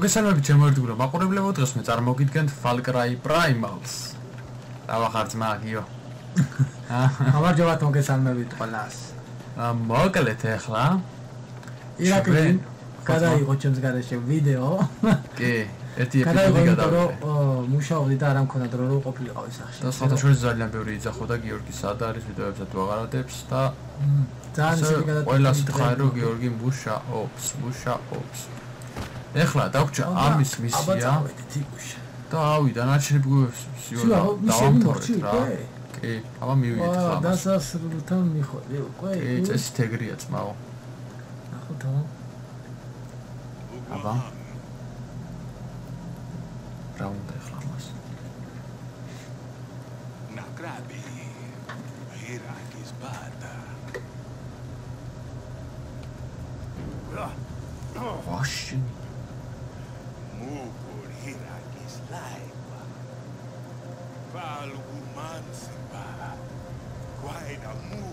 მოგესალმებით ჩემო ერთგულო მაყურებლებო, დღეს მე წარმოგიდგენთ Far Cry Primals. დავახართ მაგიო. გამარჯობათ მოგესალმებით ყველას. მოკლედ ახლა ირაკლი გადაიღო ჩემს გარეშე ვიდეო. კი, ერთი ეპიზოდი გადავიღე. მუშაობდი და არ მქონდა დრო რომ ყოფილიყავი სახში. და სხვადასხვა ძალიან ბევრი იძახოდა გიორგი სად არის ვიდეოებსა თუ აღარადებს და ძალიან ისეთი გადაწყვეტილი. ყველას თქვა რომ გიორგი მუშაობს. ეხლა დაგვჭა ამის მისია და ავიდა ნაჩვენებებს დავამთავრეთ რა. კი, აბა მივიდეთ ხა. დასასრულთან მიხოდი უკვე. კი, წესით ეგრეა ძმაო. ნახო თამა. აბა. რა უნდა ეხლა მას? ნაკრაბი. ჰერაკის ბარდა. ვაში მუგურ ჰერაკის ლაივა. Valgumansiba. Guaida mu.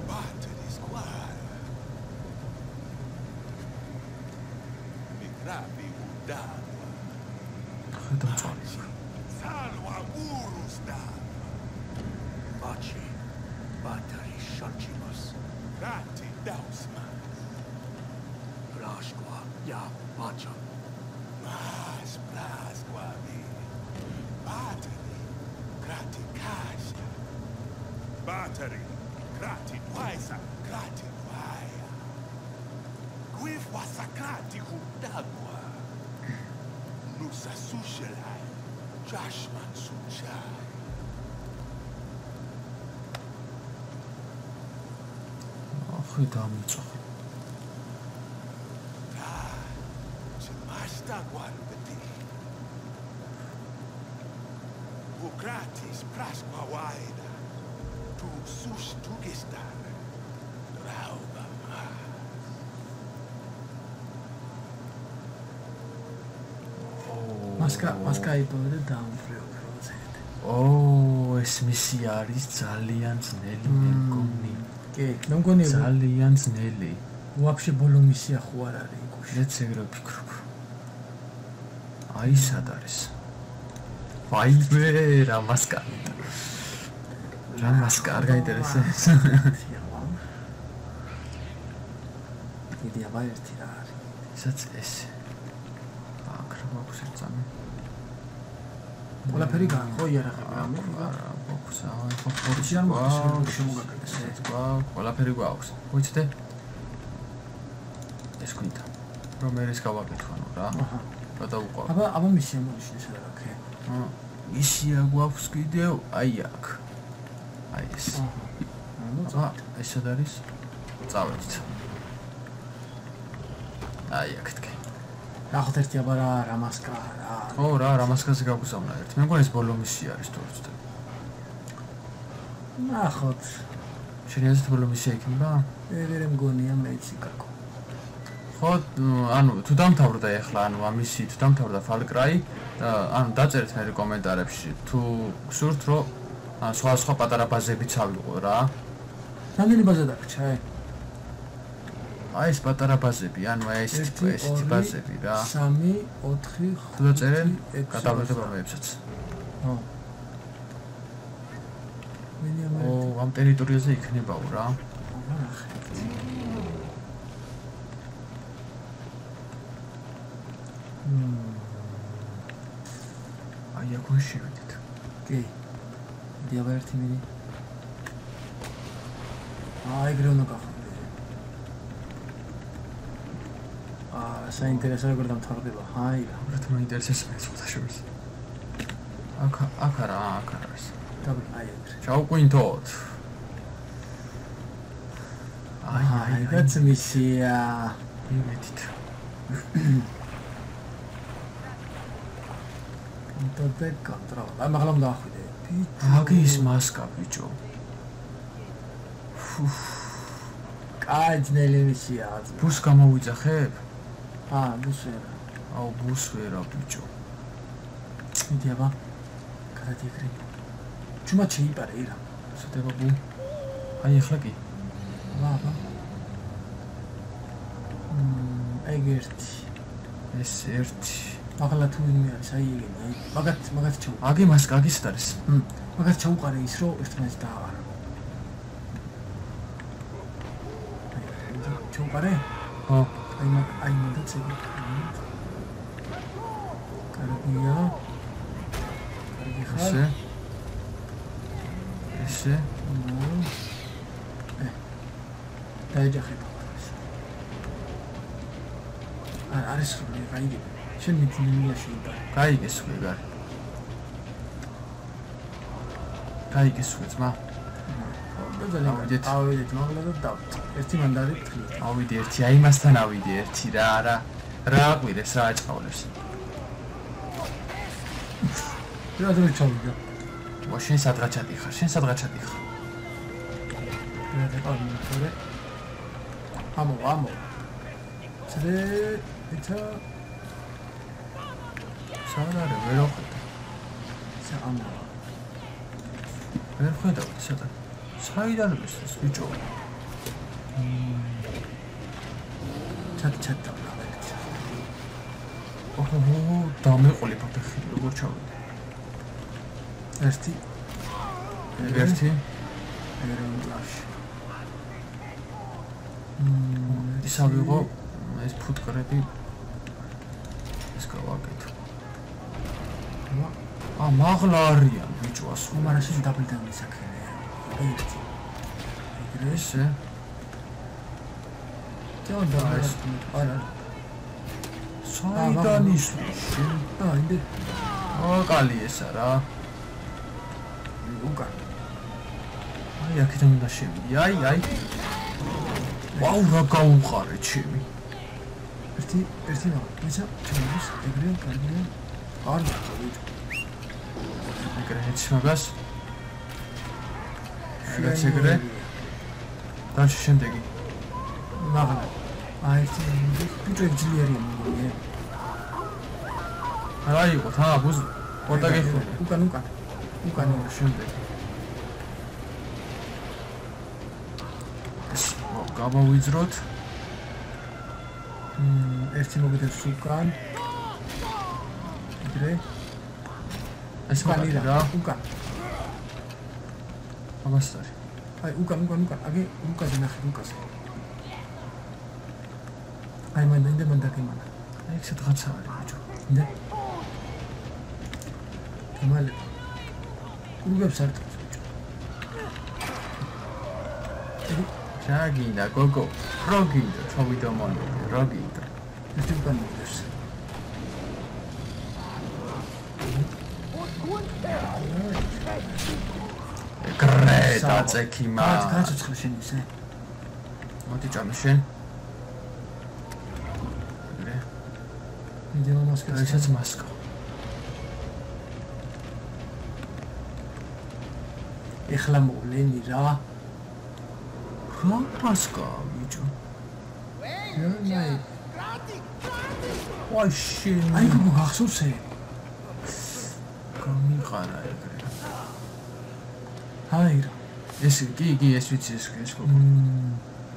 Batteries guai. Mitrabi udava. Salva urus da. Baci. Battery sharchimas. Rati dausma. Plashqua ya bacha. Mas plashqua vi. Battery. Grati kasia. Battery. Grati waisa. Grati waya. Guif wasakati hudagwa. Nusa sushelai. Jashman suchai. ახი დამიწოხე. Masta guardati. Gratis prasqua waida. Tu sus tu gestar. Rauba ma. მასკა იპოვე და დაამფრიო პროცენტ. ეს მისია არის ძალიან ძნელი მე მგონი. კი, მე მგონი ძალიან ძნელი. ვაფშე ბოლო მისია ხო არ არის გუშინ. მეც ეგრე ვფიქრობ. აი სად არის? ვაიმე რა მასკა. რა მასკა არ გაინტერესებს. დიდი აბა ერთი რა არის. ისაც ეს. აკრა მაქვს ერთამე. ყველაფერი გაახო იარაღები ამო. არა, ფოქუსა, ფოქუსი არ მოხდეს შემოგაგდეს. ყველაფერი გვაქვს. მოიცდე? ეს გვინდა. რომ მე ეს გავაკეთვანო რა. აჰა. გადავუყავ. აბა მისია მოიშლის რა აქე. მისია გვაქვს კიდევ აი აქ. აი ეს. აბა ეს სად არის? წავედით. აი აქ თქვენ. ნახოთ ერთი აბა რა მასკა რა. ო რა მასკაზე გავგზავნა ერთი. მე მგონი ეს ბოლო მისია არის თუ ვთქვი. ნახოთ. შენ ეს ბოლო მისია იქნება? მე მგონია მეც იკაკო. ხო, ანუ თუ დამთავრდა ეხლა, ანუ ამისი თუ დამთავრდა Far Cry და ანუ დაწერეთ მე კომენტარებში თუ გსურთ რომ სხვა პატარა ბაზებიც ავიღო რა. რამდენი ბაზა დაგჭა? აი ეს პატარა ბაზები, ანუ ეს ტიპი ბაზები რა. 3, 4, 5. თუ დაწერენ გადავედება მეებსაც. ხო. ამ ტერიტორიაზე იქნებაო რა. აი აქ ვიშევიდეთ. კი. დიაბა ერთი მიდი. აი გრონო გახდა. საინტერესო როგორ დამთავრდება. აი რა. რა თქმა ინტერესებს მე ცოტა შევს. აქ არის. აი ეგრე. ჩაუყვინთოთ. აი that's მისია. იმედით. და კონტროლ. აი მაგალამ დაახვიდე. აგის მასკა ბიჭო. კაიძნელი მისია. ბუს გამოვიძახებ? ბუსვერა. აუ ბუსვერა ბიჭო. მიდი აბა. გადაიქრი. ჩუმა შეიპარე ირა. შეტევა ბუ. აი ახლა კი. აბა. ეგერთი. ეს ერთი. ახლა თუ ვინმე არის, აი ეგენი, მაგათ ჩაუყარე. აგი მას კაგის არის. მაგათ ჩაუყარე ის, რომ ერთმანეთს დააყარა. ჩაუყარე? ხო. აი მაგათ წები. კარგია. კარგი ხარ? ესე. დაიჯახებ. არის ხოლმე, გაიგე. შენ მიძინებაში იბარ. გაიგეს უკვე გარი. გაიგეს უკვე ძმა. ავიდეთ, მოგლა და დავთ. ერთი მანდარი თხილით. ავიდე ერთი, აი მასთან ავიდე ერთი რა აყვირეს რა აჭყავლებს. რა ძრი ჩავიდა. ვა შენ სადღაც ჩადიხარ, შენ სადღაც ჩადიხარ. რა დაყავინე. ამო. ცრე იცი სანარე ვერ ხედავ. საამო. ვერ ხედავ სადა. საიდან ეს ბიჭო? ჩატ დავყავეთ. ოჰო, დამეყოლება ფეხი, როგორ ჩავიდე? ერთი. ერენდაში. ის ავიღო ეს ფუტკრები ეს გავაკეთე. მაღლა არიან ბიჭო ასო. მაგრამ შენ დაბლიდან მისაქენია. ერთი. ესე. და ეს არა. საიდან ისვრის? ინდე. კალი ესა რა. უკან. აი აქედან უნდა შევიდი. აი. ვაუ რა გაუყარე ჩემი. ერთი რა. ისა ჩემს ეგრე კარგია. არ ვიცი. ეგრე ეცი მაგას. ეგრე. დაში შემდეგი. მაგა. აი ეს ბიჭო ძლიერია მოგონია. აი იყო თა ბუზ. პორტა გიხო. უკან შემდეგი. გავავიძროთ. ერთი მოგდებს უკან. ეგრე. ეს მაგარი რა. უკან. ამასარი. აი უკან. აგი უკაზე ნახე უკაზე. აი მანდ დაგემანა. აი ეს სადღაც არის ბიჭო. ნე. თამალი. უგებს არ ტყავს ბიჭო. ჩაგინდა გოგო. როგინდა ჩავიდა მალე. როგინდა. ერთი უკან მოგდებს. გრეტა წექიმა. კაცოცხლე შენ ისე. მოდი ჭამე შენ. მიდიო მასკა. ესაც მასკა. ეხლა მოვლენი რა. რა მასკა ბიჭო. აი. ვაი შენ. აი გოგო გახსოვს ე? გამიყარა ეგრე. აი რა. ეს კი ეს ვიცი ეს გოგო.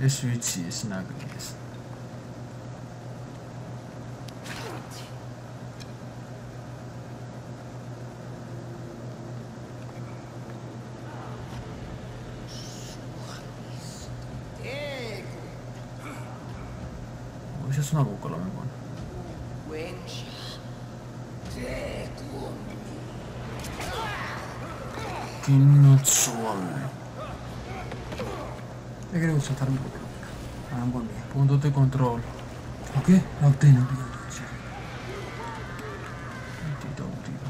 ეს ვიცი ეს ნაგრი ეს. ეს უნდა მოკლა მეგონა. კინოცვალე. ეგრე უცებ არ მოგდა. ამბონია. პუნტო დე კონტროლ. ოკეი, რამდენი შეიძლება. დიდა.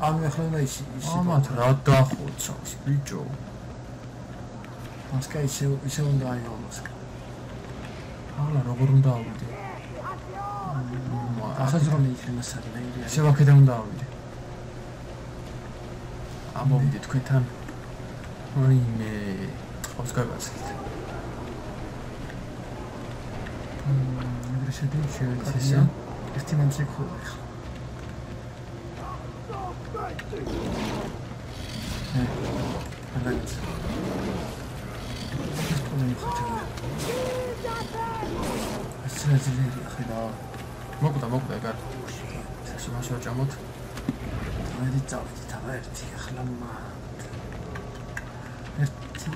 ანუ ახლა უნდა ის. ამათ რა დახოცავს ბიჭო. მასკა ისე უნდა აიღო მასკა. ახლა როგორ უნდა ავიდე? ახაც რომ იქნება სარნაირია. შევაქედან უნდა ავიდე. ამოვიდე თქვენთან. ვინმე ყავს გაგაცილეთ. ეგრე შევიცე. ერთი მომწი ხოლმე ხა. რაღაც. ეს პრობლემა ხაჭა. ეს ძლიერი ხედა. მოკვდა ეგარ ეს მას ვაჭამოთ მე წავედი თავა ერთი ახლა ერთი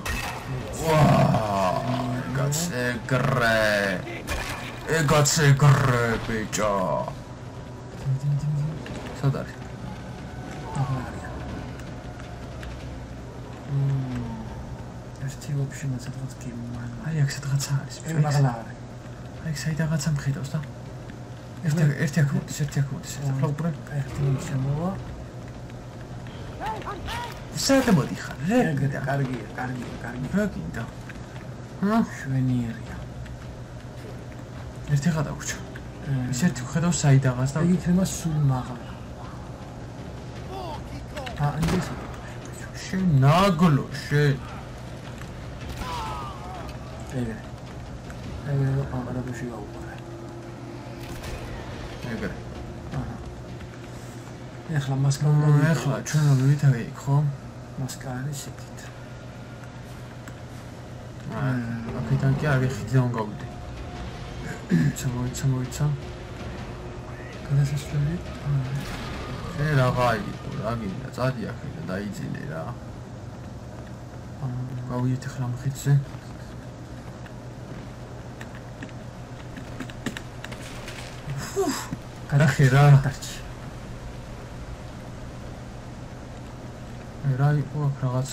ვაა ეგაცეგრე ბიჭო სად არის ერთი ვაფშე სადღაც გიმან აი აქ სადღაცა არის მაღლა არის აი საიდანაც ამხედავს და ერთი აქ მოდის ახლა უბრალოდ ერთი შემოვა საერთოდ მოდიხარ კარგია რა გინდა შვენიერია ერთი ხა დავრჩა ის ერთი ხედავს საიდანაც და იგი იქნება სულ მაღლა ეს შენ ნაგლო შენ ეგრე ამარადოში გაუყარე ეგრე ეხლა მას ეხლა ჩვენ ვითავე იქ ხო მასკა არის იქით აქედან კი არ ვიხიდე გავიდე მოიცა გადასასვლელი რა გინდა წადი აქედან დაიძინე რა გავიდეთ ახლა მხიცე კარახე რა დარჩი რა იყო აქ რაღაც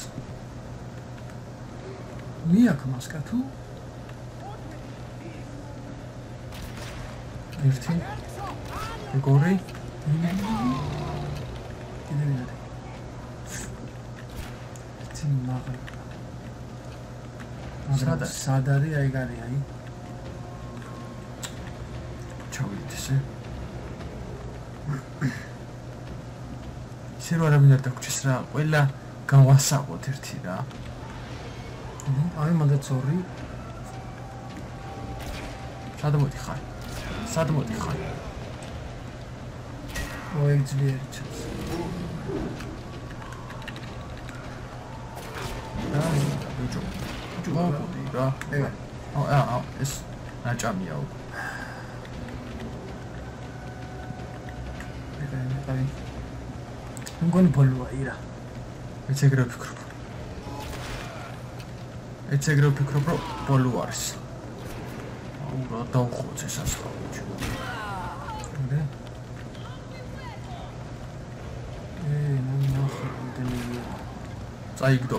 მიაქ მასკა თუ ერთი გორი ერთი მაღლა სადარი აი გარი აი ჩავიდეთ ესე ისე რომ არავინ არ დაგვრჩეს რა ყველა გავასაყოთ ერთი რა აი მანდაც ორი სად მოდიხარ ოი ძლიერი ჩანს ბიჭო რა ეს ნაჭამია უკვე მგონი ბოლოა ირა ეც ეგრე ვფიქრობ რომ ბოლო არის რა დავხოცე სასწაულში წაიგდო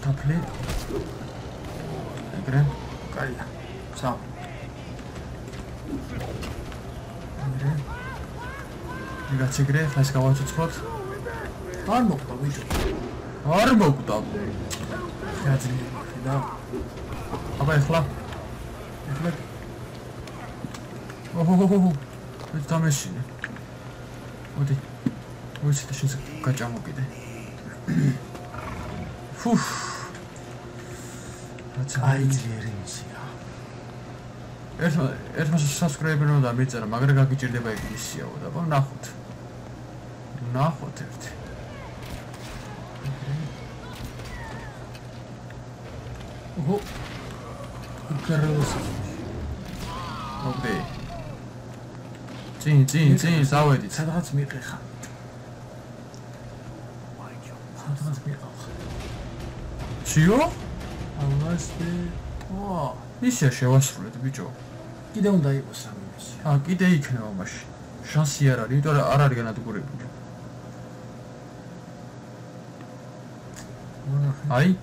თაფლი ეგრე კაია სამ რაც ეგრე ხა ეს გავაცოცხლოთ არ მოკვდა ბიჭო არ მოკვდა გაძლიერდა და აბა ეხლა ეს დამეშინე მოდი მოიცით შენ გაჭამოკიდე აი ძლიერი მისია ერთმა subscriber უნდა მიწერა მაგრამ გაგიჭირდება ეგ მისიაო და ნახოთ ერთი უკეროს ოკეი წინ დავედით სადღაც მიყეხა ჩიო ალასე ისე შევასრულეთ ბიჭო კიდე უნდა იყოს სამი მისია კიდე იქნება მაშინ შანსი არ არის იმიტომ რომ არ არის განადგურებული აი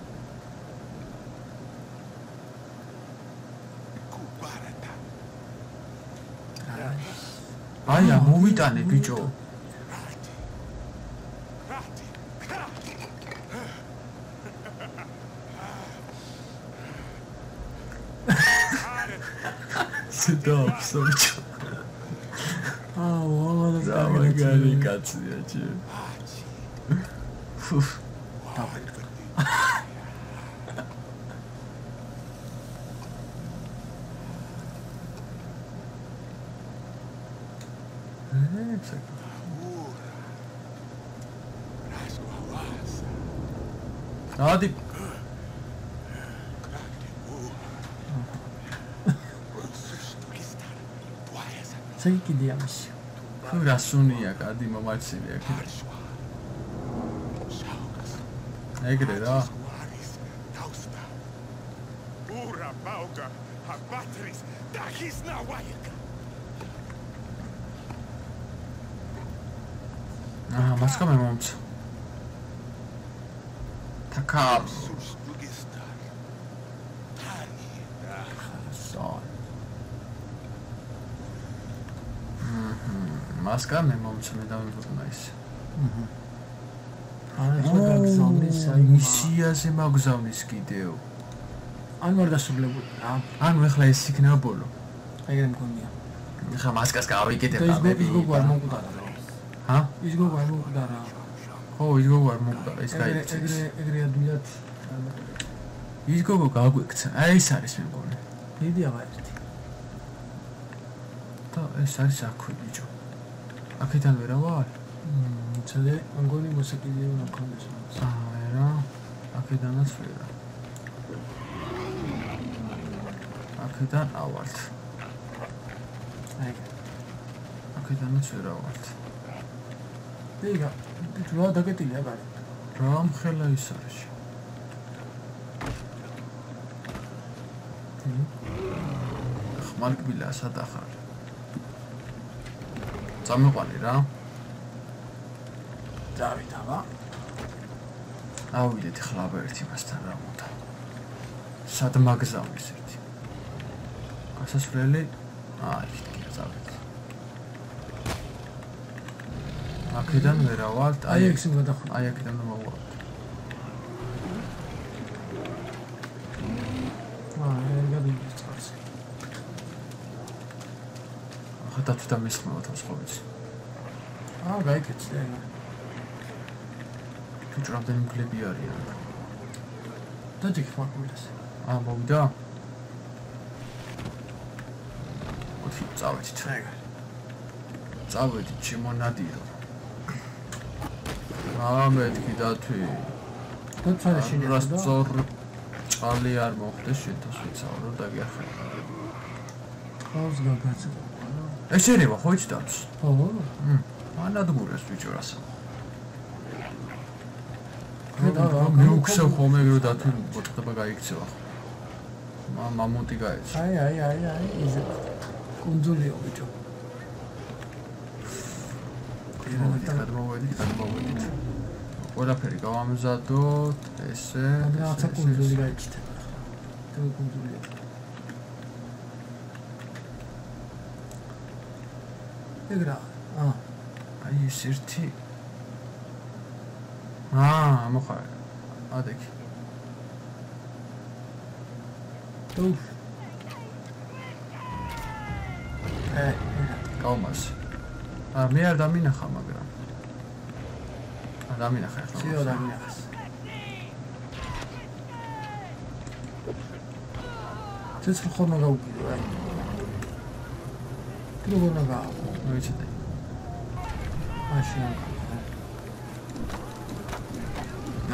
აი მოვიტანე ბიჭო Stop, bıço. Vallahi Zamagari kaçıyor çi. Tamam. Hadi. ასე კიდე ამისი. თუ რასუნია გადი მომაცილია კიდე. ეგრე რა. Ura bauga, abatris, dahis na waiga. მას კამე მომც. თაკა. მასკა მე მომცემ და მივუყნა ის. მისიაზე მაგზავნის კიდევ. ან არ დასრულებული რა. ანუ ეხლა ეს იქნება ბოლო. ეგრე მგონია. ეხლა მასკას გავიკეთებ და ის გოგო არ მომკვდარა რა. ჰა? ის გოგო არ მომკვდარა. ხო, ის გოგო არ მომკვდარა, ის გაიქცეს. ეგრე ადვილად. ის გოგო გაგვექცა. აი ეს არის მე მგონი. დიდი აღარ ერთი. და ეს არის აქვე ბიჭო. აქედან ვერა ვარ? ცალე მგონი მოსაკიდეო ნახონდეს. რა. აქედანაც ვერა. აქედან ავართ. აი. აქედანაც ვერა ვართ. დიგა, რა დაგეტილია გარი. რა მხელა ის არის? ხმალკბილა სად ახარ? წამიყვანი რა. დავითავა. ავიდეთ ხლა ერთი მასთან რა მოდა. სად მაგზავნის ერთი. გასასვლელი იქით კი წავედი. აქედან ვერა ვარ, აი ეგ სიმღერა დახვდა. აი აქედან მოვალ. ეგ გადიდის წარს. ახლა და მისხმევა თავს ხო ვიცი. გაიქეცდა ეგ. თუ რამდენი მკლები არიან. და ჯიქ მაგულას. მოვიდა. ოთი წავედით. წავედით შემონადირო. მეთქი დათვი. და წარე შეიძლება და სწორ ჭალი არ მოხდეს შეთოს ვიცავრო და გიახერხა. ხავს გაგაცა. ეს შეიძლება ხო იცდაც? ხო. ანადგურეს ბიჭო რასა. მე უქსავ ხომ ეგრე დათვი ბოტყდება გაიქცევა. მამონტი გაეცა. აი ეს კუნძულიო ბიჭო. გადმოვედით. ყველაფერი გავამზადოთ, ესე. რაღაცა კუნძული გაიქცეთ. თუ კუნძულია. ეგრა. აი ეს ერთი. მოხარ. ადექი. უფ. კაუმას. მე არ დამინახა, მაგრამ. დამინახა ახლა. შეიძლება დამინახოს. ცეცხლ ხომ გაუგირო, აი. როგორ ნაგაო? მოიცადე. მაშინ.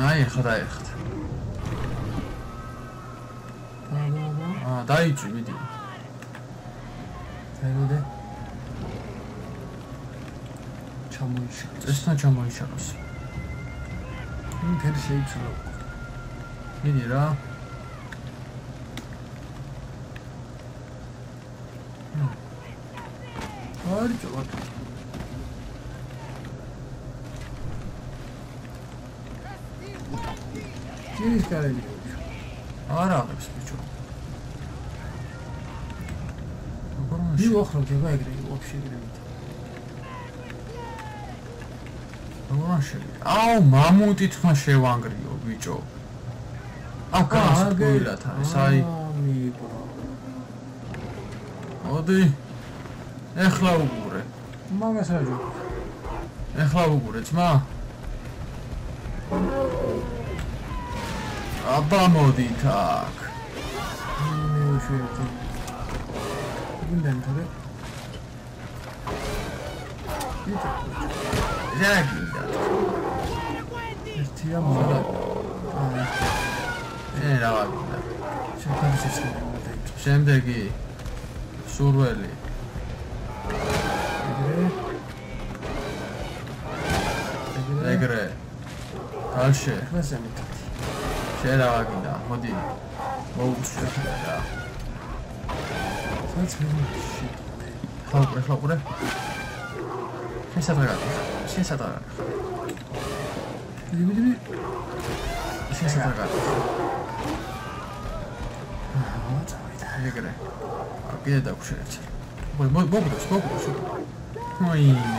აი, ხა დაიხთ. დაიწვი, მიდი. დაიმოდე. ჩამოიშალოს. წესთან ჩამოიშალოს. მთელი შეიცვალა. მიდი რა. არის წოვა. ის კარელი. არ აღებს ბიჭო. მივახროთ ეგრე ვაფშე ეგრე. აუ მამონტი თმა შევანგრიო ბიჭო. გასაგულათ არის აი. მოდი. ეხლა უყურე. მაგას რაჯო. ეხლა უყურე ძმა. აბა მოდით აქ. მე უშვერდი. გინდან თორე. რაგინდა. ერთია მოდა. რა ვაგინდა. შემდეგი შემდეგი სურველი. ეგრე ალშე მასამით შერავაგინა მოდი მოუშვე რა სანცმეში ხალხურე შესაძლოა დიმიტრი შესაძლოა ეგრე კიდე დაგვშერეთ მოგდოს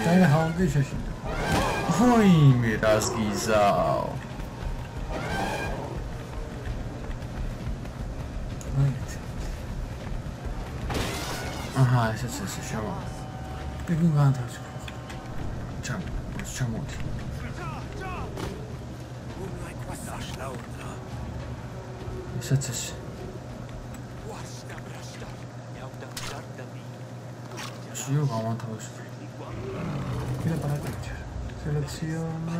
დაი ჰაუნდი შეშინდა Ой, разгизал. Ага, сейчас шама. Бегун гантай. Чамут. Сейчас. Чё вам там? Куда парадочь? Seleziona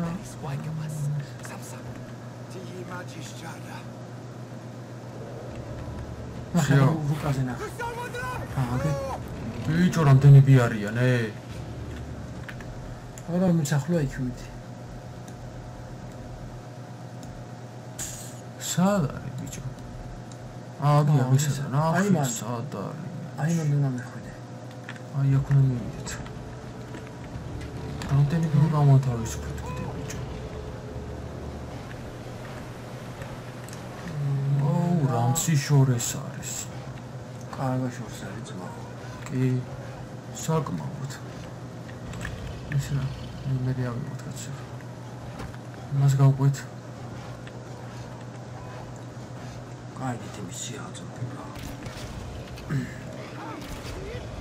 Შიო ვუკაზენა ააგე ბიჭო რამდენები არიან არა მიცახლოა იქით სად არის ბიჭო ააგე მისადა ნახე სად არის აი მან უნდა მეხვიდე აი აქ უნდა მივიდეთ რამდენები გამოთავისუფლეთ კიდე ბიჭო რამსი შორეს არის კარგა შორს არის ძმა კი საკმაოდ ისე მე დავიღოთ კაცო მას გავყვეთ კარგი თემისია აწოდება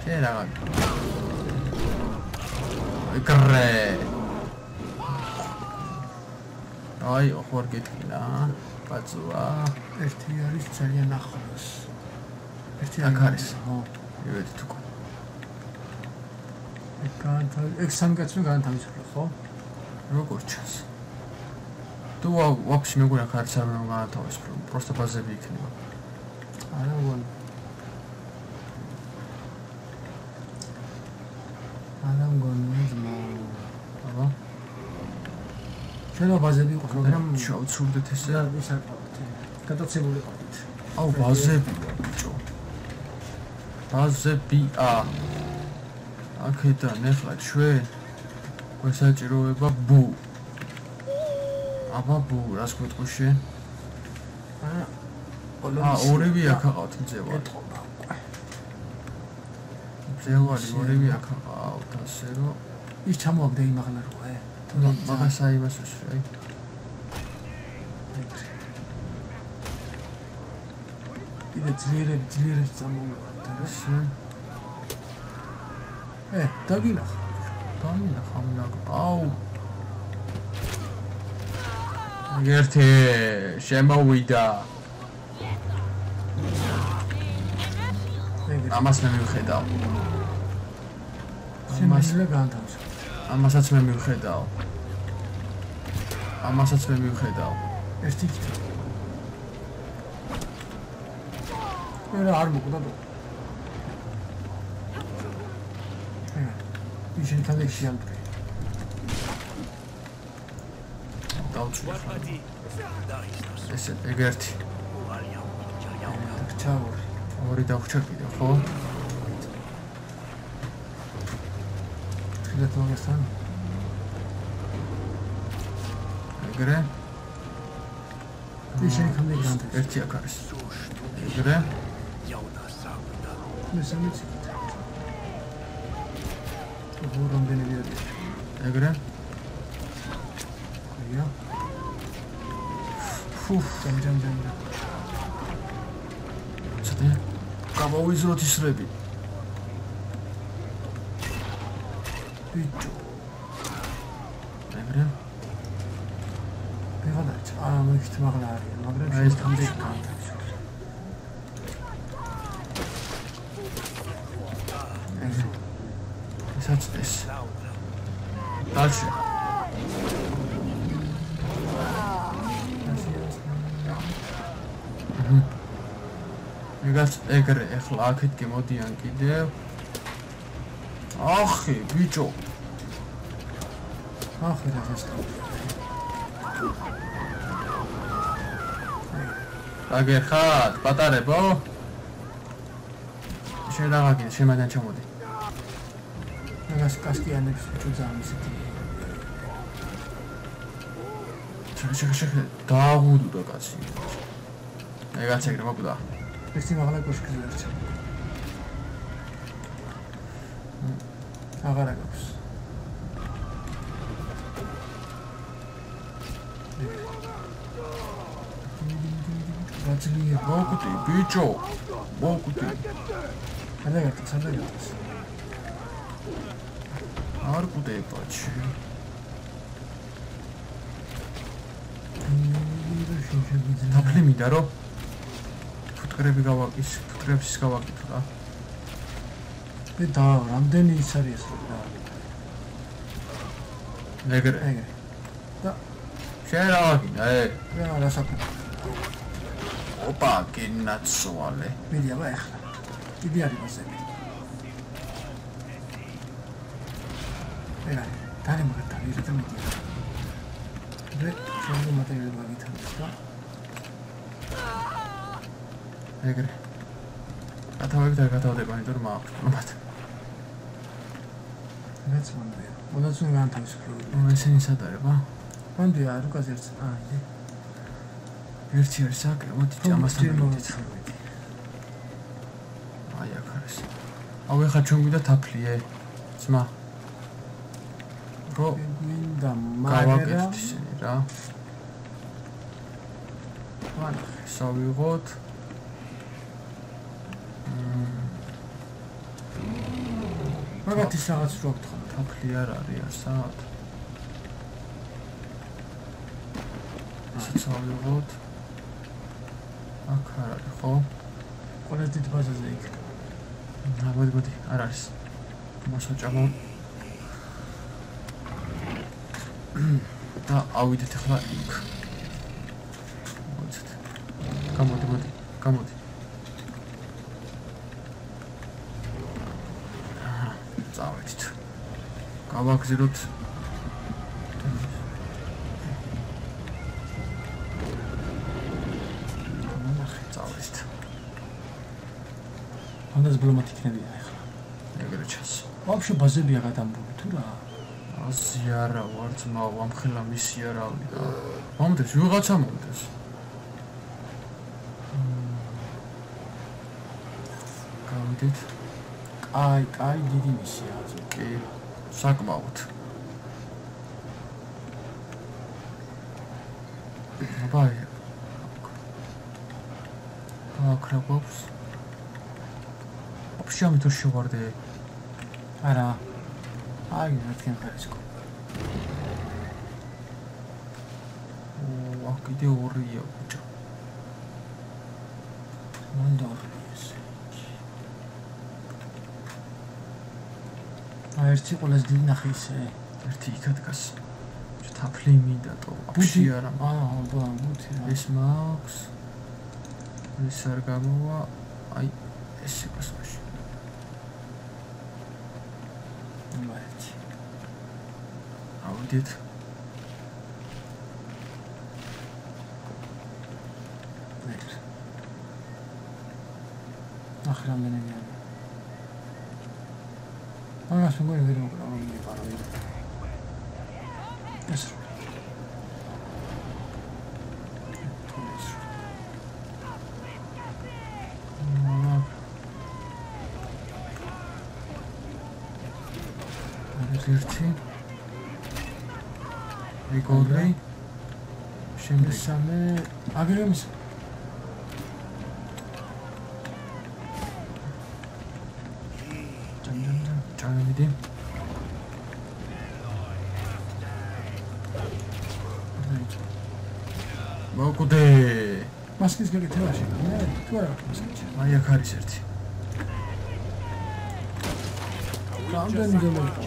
შეიძლება ეგრე აი ხوار გეთქინა ბაცვა ერთი არის ძალიან ახლოს ერთი აქ არის ხო მივედი თუ ეგ სამკაცო განთავისუფლო ხო როგორ ჩანს თუ ვაფშე მეგონა ხარც არ უნდა განთავისუფლო პროსტა ბაზები იქნება არა ვონ ალამ გონიძმა აბა შეიძლება ბაზები იყოს მაგრამ შევცურდეთ ესე ის არ ყავთ გადაცებული ყავთ აუ ბაზებია ბიჭო ბაზებია აქედან ეხლა ჩვენ გვესაჭიროება ბუ აბა ბუ რას გვიტყვი შენ ორივე აქ აყავთ მძევალი მძევალი ორივე აქ აყავთ ასე რომ ის ჩამოაგდე იმაღლა როა მაგას აიმას ვისვრი კიდე ძლიერებს წამოვიღოთ ესე დაგინახა აუ ერთი შემოვიდა ამას მე მივხედავ შემაშლა განთავს ამასაც მე მივხედავ ამასაც მე მივხედავ ერთი არა არ მოკვდა ისინი კანექცია ამტრე დავწვი ესე ეგერთი ჩაური ორი დავხჩა კიდე ხო ხილეთ მოგესთან ეგრე ისინი კანექცია ერთი აქ არის ეგრე მესამეც რომდენები არის ეგრე აია ჯამ ცოტა გამოვიზროთ ისრები ბიჭო ეგრე ვიღადაც არა მოიხთ მაღლა არის მაგრამ ეს თამდე განთავისუფლე საწდეს დალში ეგაც ეგრე ახლა აქეთ გემოდიან კიდევ ახი ბიჭო ახი რა გასწავლე აგერხათ პატარებო შენ რაღაცა შემაგან ჩამოდი მაგას კასკიანებს უძამ ისეთი შეხ დააღუდო კაცი ეგაც ეგრე მოკდა ერთი მაღლა კოშკზე ერჩა აღარ აქვს გაძლიერა მოკდი ბიჭო მოკდი სადაგაც არ გუდებაჩი დაფლი მინდა რომ ფუტკრები გავაკის ფუტკრებს გავაკეთო რა და რამდენი ის არის რა ეგრე და შენ რა ვაგინა რა საკუთარ ოპა გინაცვალე მიდია ბა ახლა დიდი არის მასები ეგარი დარი მაგათა ვირეთა მიდია შენ მატერიალი მაგითანს და ეგრე გათავები და გათავდება იმიტომ რომ აქვს პრომატ რაც მომდია მონაცუნ განთავისუფლო ესენი სად არის ბა მომდია რუკაზე ერთს იდე ერთი არის საკრე მოდი ჯამასთან მოვიდეთ აი აქ არის აუ ეხა ჩვენ გვიდა თაფლიე ძმა რო მინდა გავაკეთეთ ისინი რა ვანა სავიღოთ მაგათი რაღაც რო გთხოვ თაფლი არ არის ასად ისიც სავიღოთ აქ არ არის ხო ყველა დიდ ბაზაზე იქ მოდი არ არის მოსაჭამო და ავიდეთ ახლა იქ გამოდი წავედით გავაგზავნოთ წავედით ანდას ბლომატ იქნებია ახლა ეგრე ჩას ვაფშე ბაზებია გადამბული თუ რა აზი არა ვარ ძმა ვამხელა მისი არავი და მომდეს ვიღაცა მომდეს გავიდეთ კაი დიდი მისია კი საკმაოდ აბაი აქ რა გვაქვს вообще ამით არ შევარდე არა აი რადგან ხარისკო აქ კიდე ორია ბიჭო მონდა ერთი ყველაზე დიდი ნახე ისე ერთი იქა დგას თაფლი მინდა თო აფში არა ბუთი ეს მაქვს ეს არ გამოვა აი ეს იკოსმაში ვაიჩი ავიდეთ ახლა რამდენია Ahora se muere de nuevo, pero no me paro bien. Eso. ერთი რიგოლი შემდეგ სამე აგრემის ჩავიდი მოკუდე მასკის გეკეთებაში თუ არა მასკი აი აქ არის ერთი რამდენი გემოიყო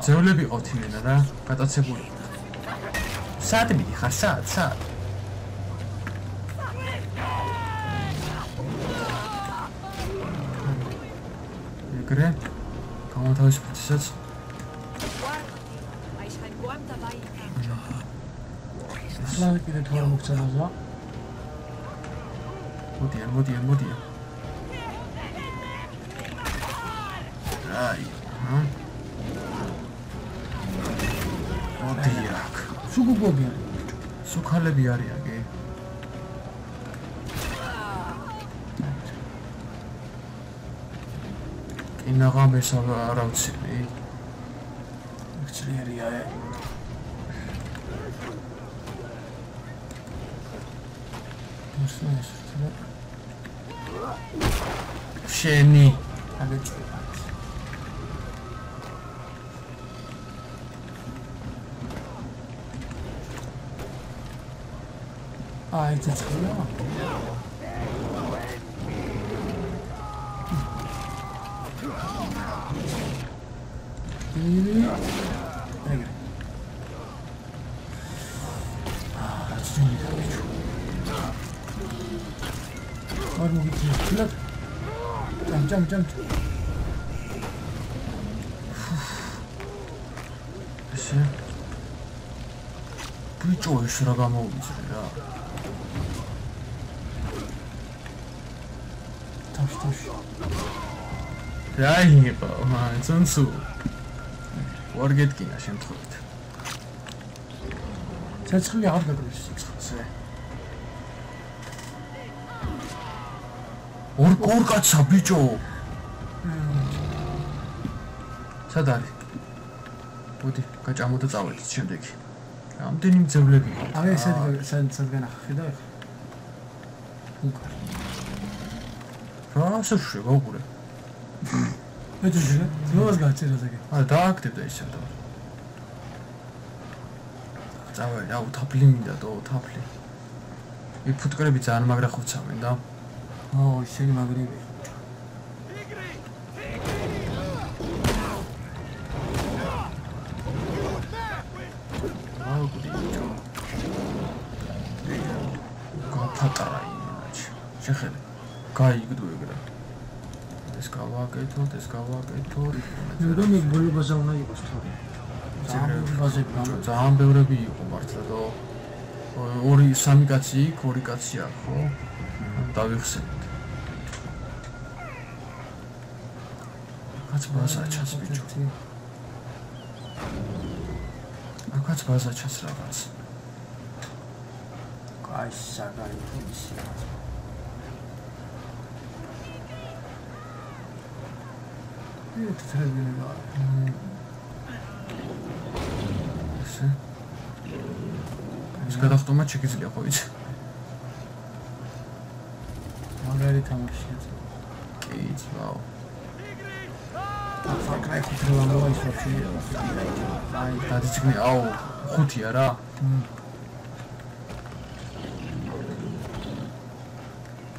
ძევლები ყავთ იმენა რა გატაცებული სად მიდიხარ სად ეგრე თავის ფუთისაც ახლა კიდე თუ არ მოგწევაზა მოდიან აი მოდიან სუგუგობია სუქალები არიან კი ინაღამეს არავცები ძლიერია შენი აგეჭირება აი ცეცხლია Jump. ესე ბიჭო ეს რა გამოუწე რა თავში რა იყო მანცუნსუ ვარგეთკინა შემთხვევით ცეცხლი აღარ გაგრის სიცხეზე ორ კაცსა ბიჭო სად არის მოდი გაჭამო და წავედით შემდეგი რამდენი მძევლები აი ესეთ განახი და რა შეშე გოგურე ეძე ნოას გაწერა ზეგი არა დააქტებდა ისე და წავედი აუ თაფლი მინდა და თაფლი იქ ფუტკრები ძალიან მაგრა ხოცავენ და აუ ისინი მაგრები შეხედე გაიგდო ეგრე ეს გავაკეთოთ რომ იქ ბოლობაზე უნდა იყოს თორე ძალიან ბევრები იყო მართლა და 2-3 კაცი იქ 2 კაცი აქ ხო დავიხსენეთ კაც ბაზა ჩას ბიჭო კაც ბაზა ჩას რაღაც აი საგარი ფუნქცია ეს გადახტომად შეგიძლია ხო იცი მაგარი თამაშია კი ძვაო ფაკრაი ხუთრევა ის ვაფშე აი დადიჭნი აუ 5-ია რა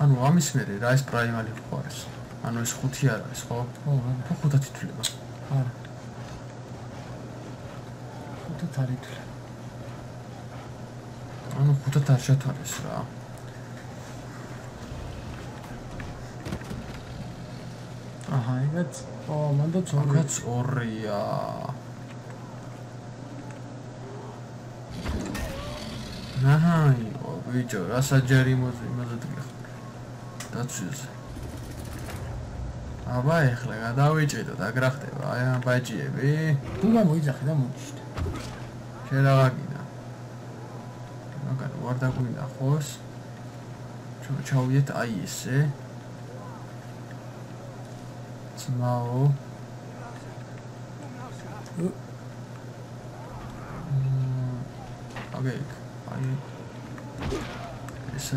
ანუ ამის მერე რა ეს პრაიმალი ხო არის ანუ ეს 5 არ არის ხო? ხო, ხო 5-ად ითვლება. არა. 5-ად არ ითვლება. ანუ 5-ად არ შეთვალეს რა. აჰა, ეგაც მანდ 2-ია. ნაჰაი, ბიჭო, რა საჯარი იმაზე დღეს. დაცვიზე. აბა ეხლა გადავიჭედოთ, აგრა ხდება, აი ამ ბაჭიები. თუ გამოიძახე და მოდიშდე. შენ რა გინდა? მაგარ ვარ დაგვინდა ხოს. ჩავიეთ აი ესე. ძმაო. ოკეი, აი ეს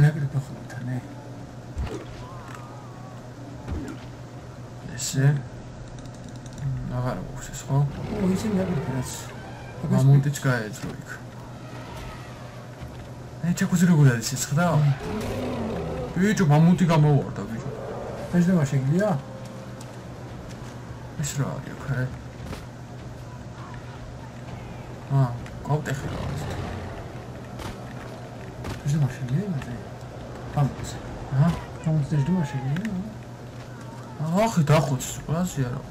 ნაკრები ხოთა ნე. ესე აღარ მოხდეს ხო? ისე ნაკრებიც. მამონტიც გაეძრო იქ. ჩაკუზრებული არის ეს ხდა? ბიჭო, მამონტი გამოვარდა ბიჭო. ეშდება შეგლია? ეს რა არის აქ? გავტეხე რა არის. ეშდება შეგლია იმაზე? ამას. ამას ეშდება შეგლია? ახი დახოც, ყველასია რა.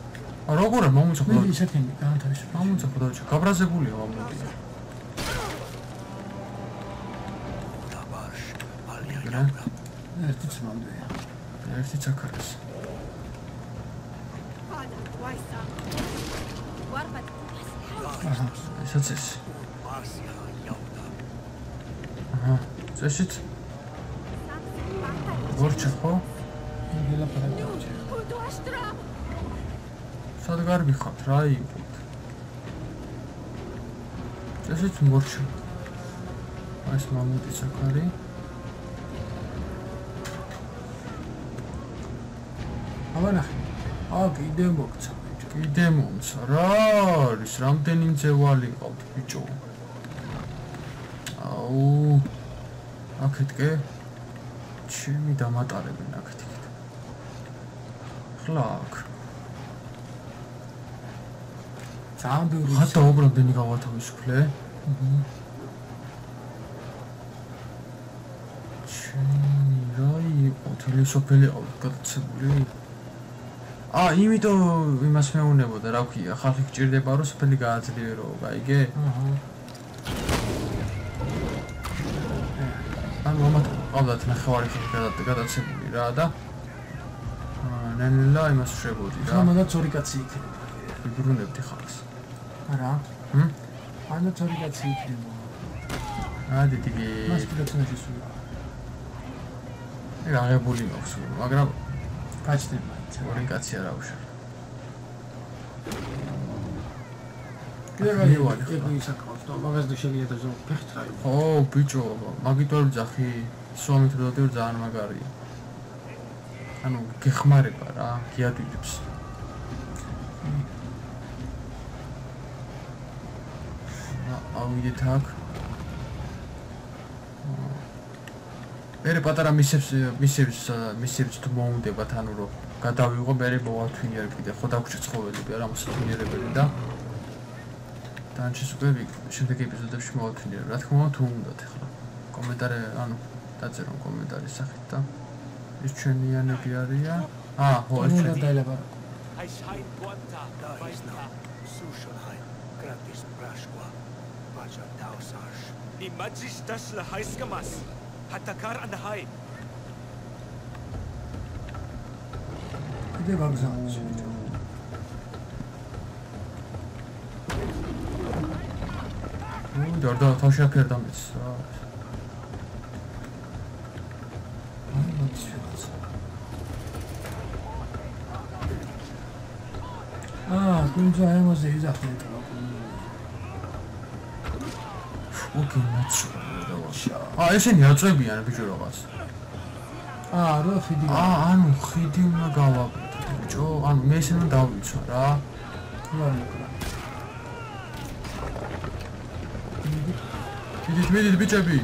როგორ მომუცა ხო? მე ისეთენი განთავისუფლე. მომუცა ხო და გაბრაზებულია მომდია. ერთი წმამდეა. ერთი ჩაქარეს. ესაც ეს. აჰა, წესით. ვორჩა ხო? ინგელა პარაკავჭა. სად გარბი ხართ რა იყოთ? წესით ვორჩა. ეს მამუტის აქარი. აბანახე. კიდე მოგცა. კიდე მომცა. რა არის? რამდენი მძევალი ყავთ ბიჭო? აუ. აქეთკე. ჩემი დამატარებენ აქეთ. ხლა აქ. ძალიან ბევრი. ხატა უბრალოდ გავათავისუფლე. ჩემი რა იყო? თელესოფელი ყავთ გადაცებული? იმიტომ იმას მეუნებოდა, რა ქვია, ხალხი გჭირდება, რომ სოფელი გააძლიერო, გაიგე? ანუ ამათ ყავდათ ნახევარი ხალხი გადაცებული რა და ნენელა იმას შეგოდი რა. ამადაც ორი კაცი იქნება. ვიბრუნებდი ხალხს. არა. ამადაც ორი კაცი იქნება. დიდიგი. მას პირობებში სულა. აღებული მაქვს, მაგრამ გაჩნდება. ორი კაცი არა უშავ. კიდევ ისაკავს და მაგას და შეიძლება ზო ფეხთ რა. ხო, ბიჭო, მაგით ვერ ვძახი, სვამით როდი ვერ ძალიან მაგარია. ანუ გეხმარება რა, გიადვილებს. ავიდეთ აქ. მერე პატარა მისებს თუ მოუნდებათ, ანუ რომ გადავიღო, მერე მოვათვინიერ კიდე, ხო დაგვრჩა ცხოველები არა მოსათვინიერებელი და დანჩეს უკვე შემდეგ ეპიზოდებში მოვათვინიერ. რა თქმა უნდა, თუ უნდათ ახლა კომენტარი, ანუ დაწერონ კომენტარის სახით და ის ჩვენიანები არიან. ხო, ეს ჩვენი დაილაპარაკო. კიდე გაგზავნე. და თავში აკერდა მეც რა. კუნძა ამაზე იზახნე და ოკეი, ნაცრა დავაშა. ესენი აწვებიან ბიჭო რაღაც. რა ხიდი. ანუ ხიდი უნდა გავაკეთო ბიჭო. ანუ მე ესენ უნდა დავიცვა რა. მიდით ბიჭები.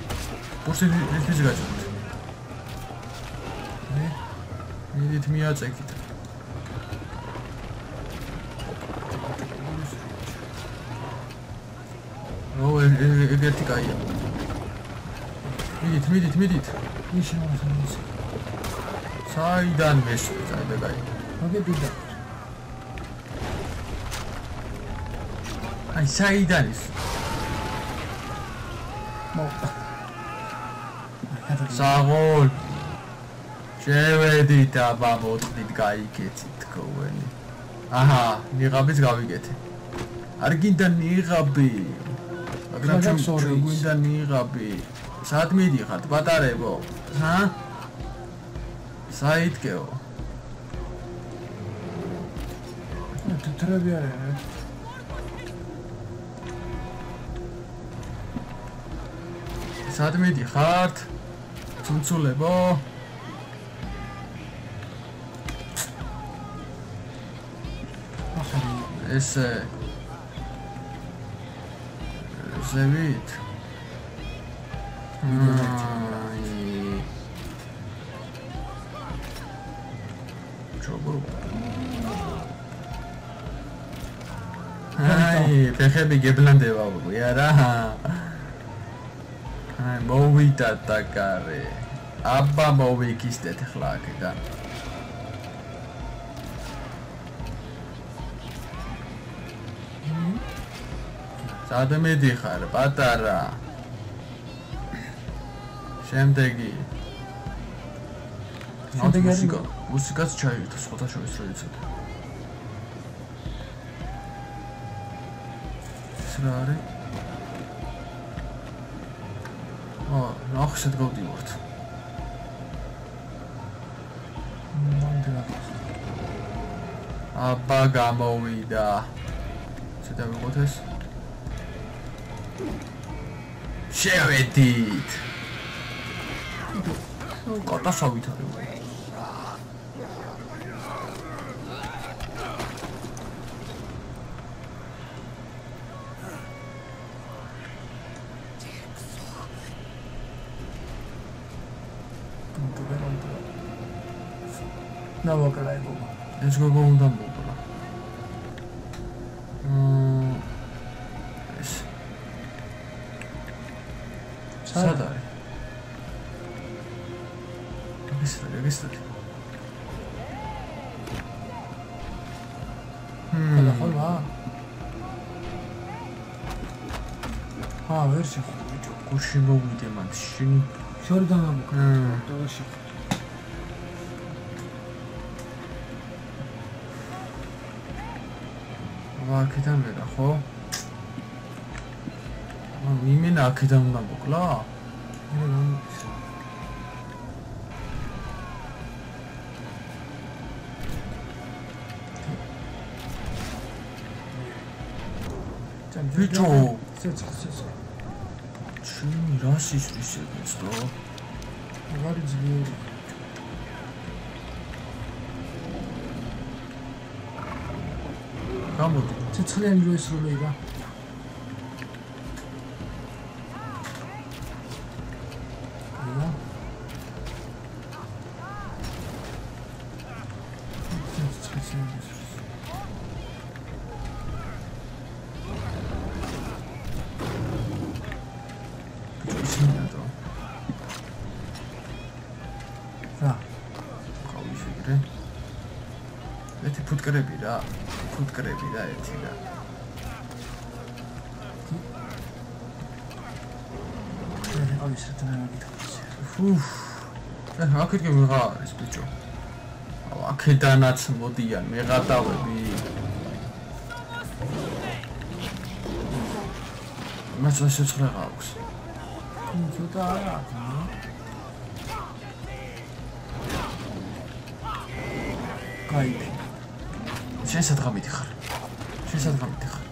პურსი ის გაჭოთ. მიდით მიაწეკით. ეგეთი კაია. მიდით. ისე მოსამის. საიდან მესვე, საიდან კაი. მოგებიდა. საიდან ის? მოვდა. საღოლ. შევედით აბა მოწყდით გაიგეცით თქვენი. აჰა, ნიღაბიც გავიგეთე. არ გინდა ნიღაბი. მაგრამ ჩვენ გვინდა ნიღაბი. სად მიდიხართ პატარებო? საითკეო. თეთრები არიან. სად მიდიხართ? ცუნცულებო. ესე ზევით. ფეხები გებლანდება არა. მოვიდა და კარე. აბა მოვიგისდეთ ხლა აქედან. სად მედიხარ პატარა შემდეგი მუსიკაც ჩაირთო სხვათა შორის რო იცოდე ეს რა არის ნახსად გავდივართ აბა გამოვიდა ცოტა ვიყოთ ეს შევედით კატასავით არის να βγω καλά εγώ. Έτσι εγώ μου τα μπω καλά. Σάτα ρε. Αγίστατη. Καταχόλμα. ვერში ხო ბიჭო, გუში მოვიდე მან შენი. შორიდან ამოკრა. ვერში. აქედან ვერა ხო? იმენა აქედან უნდა მოკლა? ბიჭო, ჩემი რას ისვის ეს დრო? აღარი ძლიერი. გამოდი. ცეცხლიანი რო ისროლება. აია. გავიფიქრე. ეთი ფუტკრები რა. ფუტკრები და ერთი და არის რა თქმა უნდა. აქეთკე ვიღა არის ბიჭო. აქედანაც მოდიან მეღატავები. მას შეცხრა აქვს. ცოტა არა. კაი. შენ სადღამით ხარ? შენ სადღამით ხარ?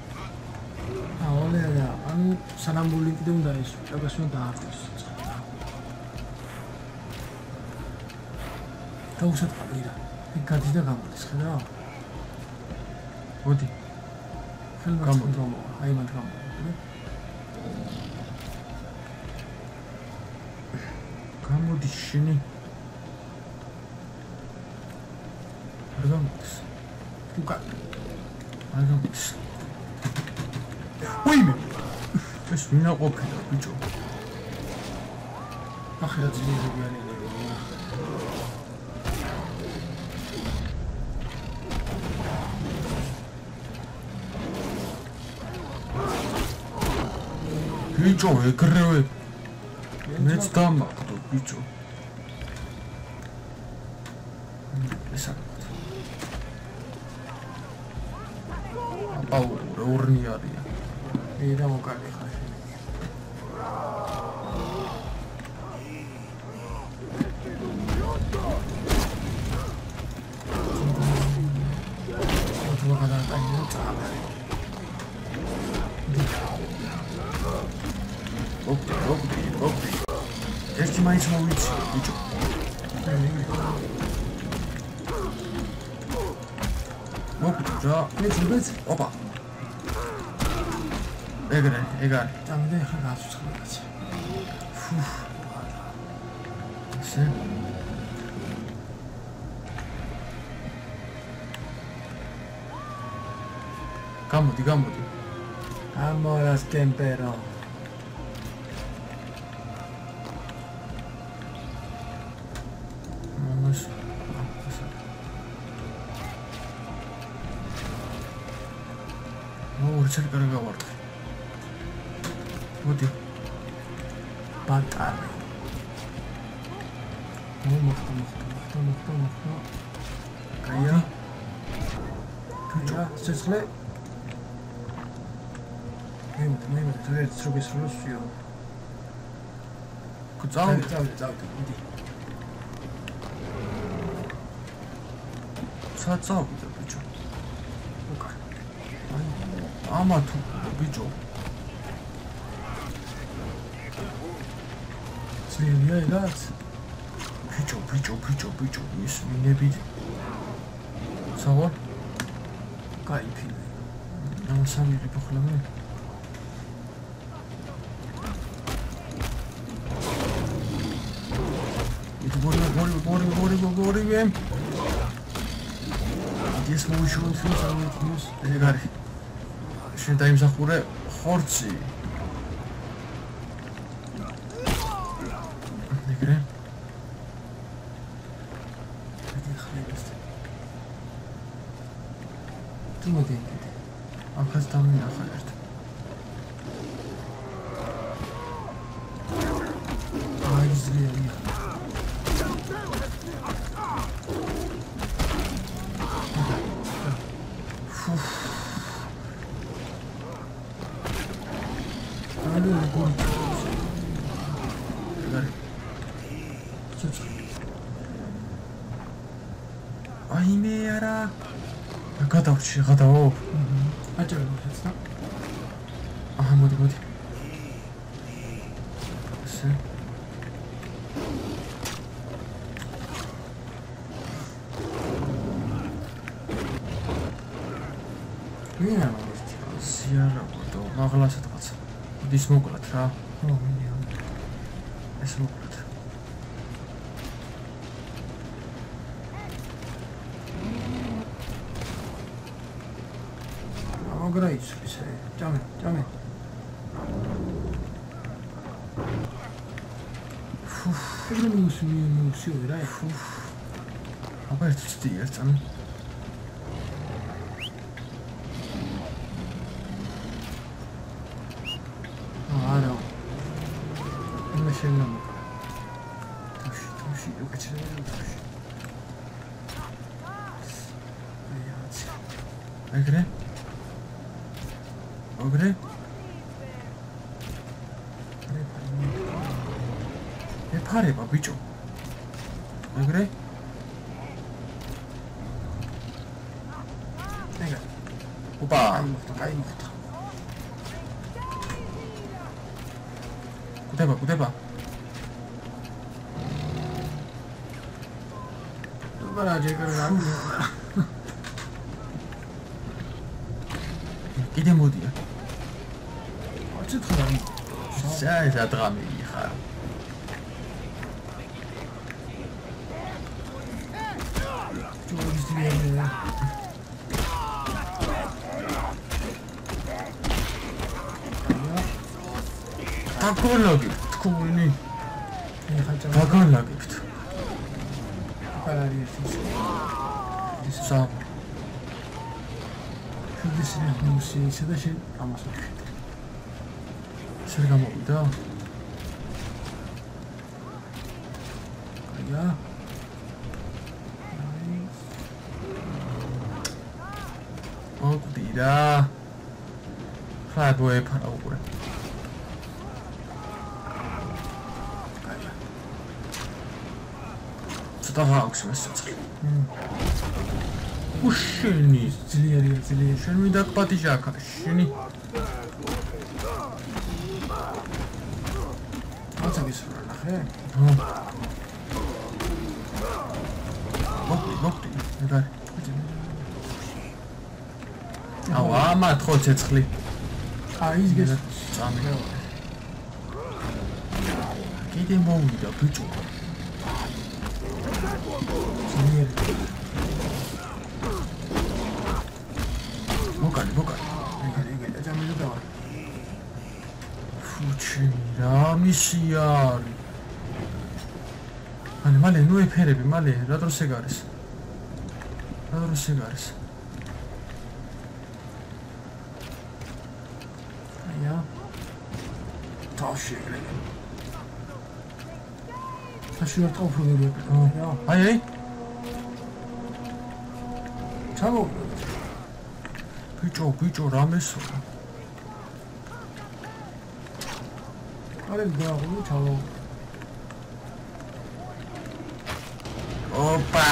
ოლეა, ანუ სანამბული კიდე უნდა ის ჭაბას უნდა დაარქვეს. გაუსაწყობია. იქ გადის და გამოდის, ხედავ? მოდი. გამოდი. აი მანდ გამოდი. გამოდი შენი. არ გამოდის. აგამის. ვიმე. ეს ვინა ყოფილა ბიჭო. ახლა ძლიერი არის. ბიჭო ეგრევე. მეც დამაგდო ბიჭო. ესა აუ ორნი არიან. ირა მოკალი ხარ. ოპი. ერთი მაინც მოვიცი, ბიჭო. მოკუჭა, მეც. ოპა. ეგრე. ამდე ხა გასუცხლებს. ესე. გამოდი. Amoras tempero. ورچل کرے گا ورک მოდი. ბატარი. მოხდა. კაია. სეცლე. მე ერთ სროგის როსიო. წავდი, მიდი. წავდი, ბიჭო. ამა თუ ბიჭო. ძლიერი რაღაც. ბიჭო, ის მინებით. სავა? კაიფი. სამი რიფხლა მე. გორი ვემ. ის მოუშოვოთ სამეთს. ეგარი. შენ დაიმსახურე ხორცი. ეგრე. თუ მოდი. ახაც დამინახა ერთ. აი ზრიალია. აიმე არა გადაო აჭარ მოხდა აჰა მოდი ესე ვინა სიარა ვარ მაღლასად ყაცა ის მოკლათ რა ეს მოკლათ გრაიც ისე ჭამე ეგრე მუსიო რა აბა ერთ ცდი ერთ წამი არა მე შენამ თუში უკეთე ეგრე Ogre? E pare va bicho. Ogre? Venga. Opa. Kuteba. Bara jekara. კიდე მოდია. ჭითხა. საერთოდ დრამი ხარ. ჯორჯია. აკოლოგი თქვენი. ხაჭა. გაგალაგებთ. პარალია. ის სა ის მუსიკა და შენ ამას ვაკეთებ. შენ გამოვიდა? აია. ოკდირა. ხაიბო ეფარა უყურე. ცოტა აქვს მასწავლე. უშენი ძლიერი შენ მინდა პატიჟაკა შენი აცაგის რა ნახე მოხდი ეგარი აუ ამა თხო ცეცხლი ის გეს წამი კიდე მოვიდა ბიჭო ძლიერი მოკალი ეგარი აჭამილი დავა ფუჩი რა მისია მალე ნუ ეფერები მალე რა დროს ეგ არის აია თავში ეგრევე. თაში არ ტყავფრობები ეკრება რა. აი. ჩამოვიდა. ბიჭო, რამესო? არა გააღო ჩავო. ოპა!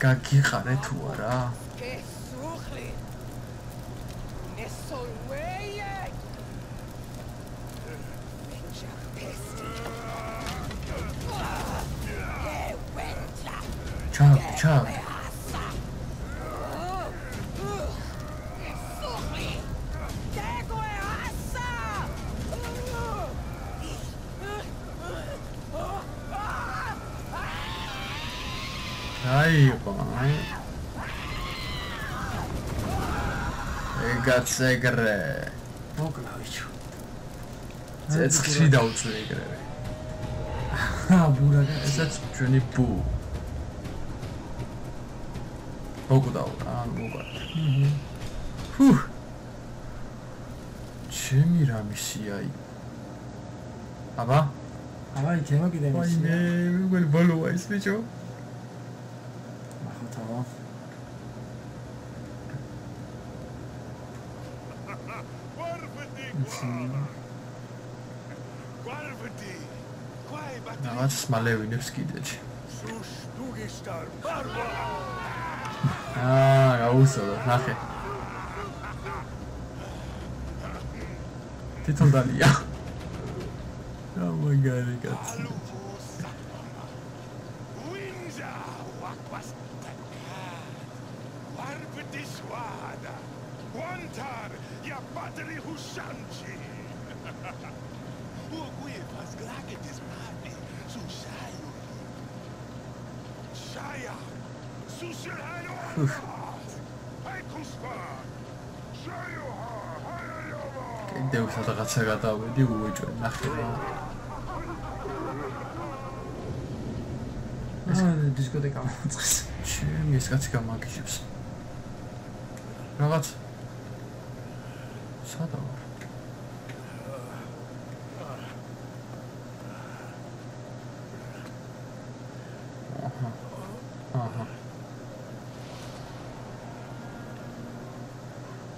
გაგიყარე თუ არა? Ciao. Dai, ეგაცეგრე. მოკლავიჩო. ცეცხლში დაუწვე ეგრევე. ბურაგა, ესაც ჩვენი ბუ. მოგდაო, მოგვა. ჩემი რა მისია აი. აბა? აბა, ჩემო კიდე მისია. მე მგონი ბოლოა ის ბიჭო. ახლა რაღაც მალევინებს კიდეჩი. გაუსწორდა, ნახე. თვითონ დალია. Oh my god, კაცი. კიდევ სადღაცა გადავედი უეჭვე ნახე რა. დისკოტეკა მოწყეს. ჩემი ეს კაცი გამაგიჟებს. რაღაც სადა ვარ? აჰა.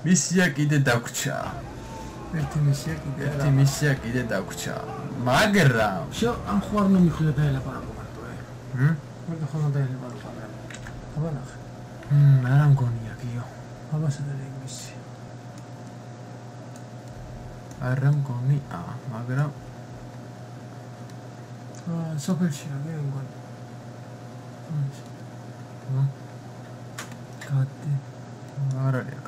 მისია კიდე დაგვრჩა. ერთი მისია კიდე დაგვრჩა. მაგრამ შო ამ ხوارნო მიხლე დაელაპარაკო მარტო მე ხوارნო დაელაპარაკო აბა ნახე არა მგონია გიო აბა სადაა მისია არა მგონია მაგრამ სოფელში აგე მგონი კატი არა რეკ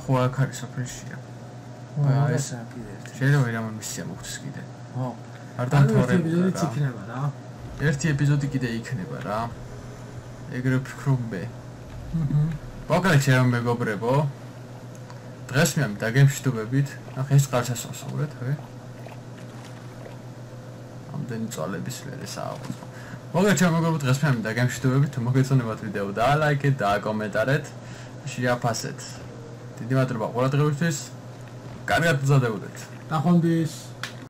ხო აქ არის სოფელშია ეს კიდე ერთი შეიძლება ვერა მისია მოხდეს კიდე ხო არ დამთავრებულა ეპიზოდიც იქნება რა ერთი ეპიზოდი კიდე იქნება რა ეგრე ვფიქრობ მე მოკლედ ჩემო მეგობრებო დღეს მე დაგემშვიდობებით ახლა ეს ყარს ასასრულეთ ჰე ამდენი წვალების ვერე საუბრობ მოკლედ ჩემო მეგობრებო დღეს მე დაგემშვიდობებით თუ მოგეწონებათ ვიდეო დაალაიქეთ დააკომენტარეთ შეაფასეთ დიდი მადლობა ყურადღებისთვის კარგად მზადებოდეთ ნახვამდის